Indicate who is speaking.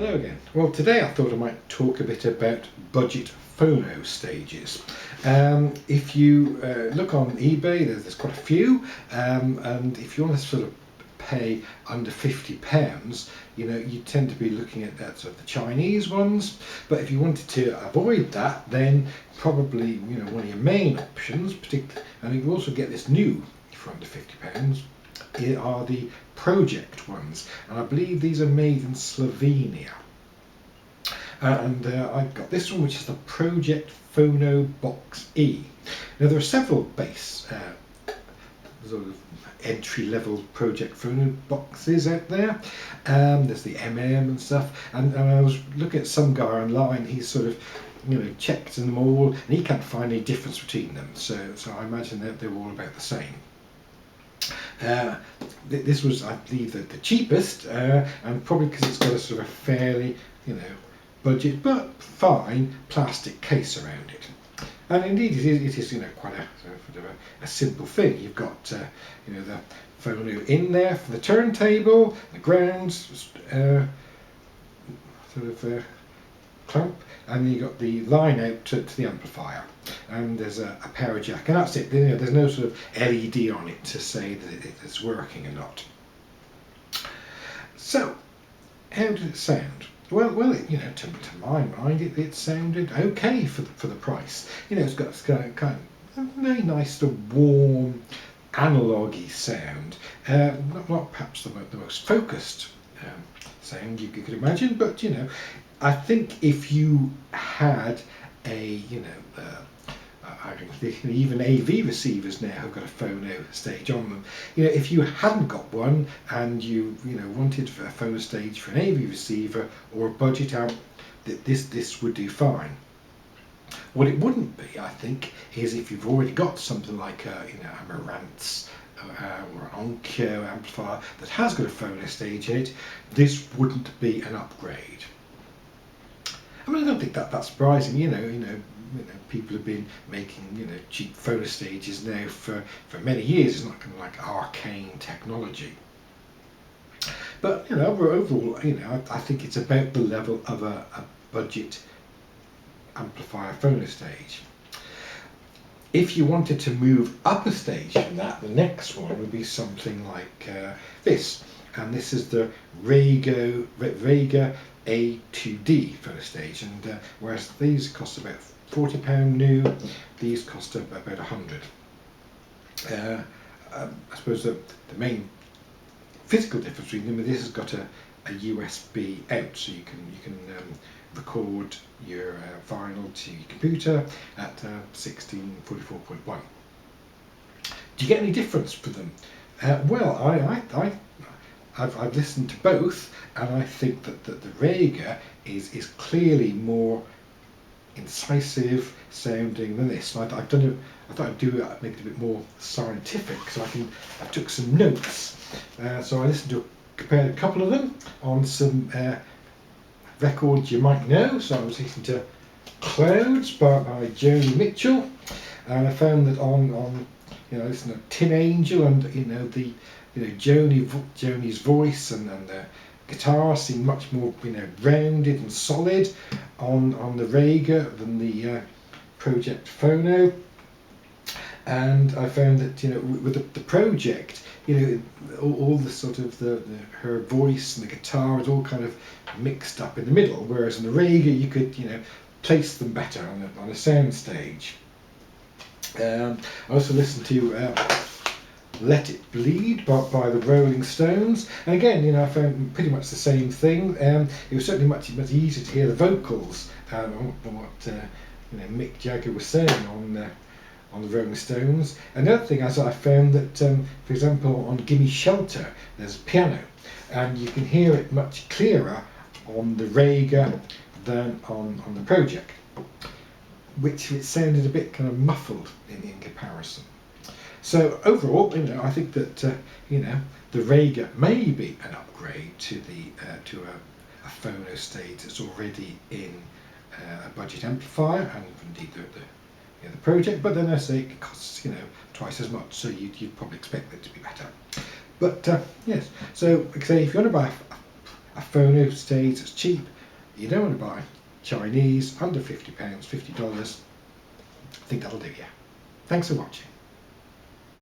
Speaker 1: Hello again. Well, today I thought I might talk a bit about budget phono stages. If you look on eBay, there's quite a few, and if you want to sort of pay under £50, you tend to be looking at that sort of the Chinese ones. But if you wanted to avoid that, then probably one of your main options, particularly, and you also get this new for under £50. Are the project ones, and I believe these are made in Slovenia. And I've got this one, which is the Project Phono Box E. Now there are several base sort of entry-level Project Phono boxes out there. There's the MM and stuff, and I was looking at some guy online. He's sort of checked them all, and he can't find any difference between them. So I imagine that they're all about the same. This was, I believe, the cheapest, and probably because it's got a sort of fairly, budget but fine plastic case around it. And indeed, it is quite a simple thing. You've got, the phono in there for the turntable, the grounds, clamp, and then you've got the line out to the amplifier, and there's a power jack, and that's it. There's no sort of LED on it to say that it's working or not. So, how did it sound? Well, to my mind, it sounded okay for the price. It's got kind of a very nice, sort of warm, analogue-y sound. Not perhaps the most focused sound you could imagine, but I think if you had a even AV receivers now have got a phono stage on them. If you hadn't got one and you wanted a phono stage for an AV receiver or a budget amp, this would do fine. What it wouldn't be, I think, is if you've already got something like a Marantz or an Onkyo amplifier that has got a phono stage in it. This wouldn't be an upgrade. I mean, I don't think that's surprising. People have been making cheap phono stages now for many years. It's not kind of like arcane technology. But overall, I think it's about the level of a budget amplifier phono stage. If you wanted to move up a stage from that, the next one would be something like this, and this is the rega A2D phono stage, and whereas these cost about £40 new, these cost about £100. I suppose the main physical difference between them is this has got a USB out, so you can record your vinyl to your computer at 1644.1. Do you get any difference for them? Well, I've listened to both, and I think that the rega is clearly more incisive sounding than this. And I thought I'd make it a bit more scientific, so I took some notes. So I compared a couple of them on some records you might know. So I was listening to Clouds by Joni Mitchell, and I found that on listening to Tin Angel, and the Joni's voice and the guitar seemed much more rounded and solid on the rega than the Project Phono. And I found that with the Project, all the sort of her voice and the guitar is all kind of mixed up in the middle, whereas in the rega you could place them better on a sound stage. I also listened to Let It Bleed by the Rolling Stones, and again I found pretty much the same thing. It was certainly much easier to hear the vocals on what Mick Jagger was saying on the Rolling Stones. Another thing is I found that for example on Gimme Shelter there's piano, and you can hear it much clearer on the rega than on the Project, which it sounded a bit kind of muffled in comparison. So overall, I think that the rega may be an upgrade to a phono stage that's already in a budget amplifier, and indeed the Project. But then I say it costs twice as much, so you'd probably expect it to be better. But yes, so like I say, if you want to buy A phono stays as cheap. You don't want to buy Chinese under £50, $50. I think that'll do you. Thanks for watching.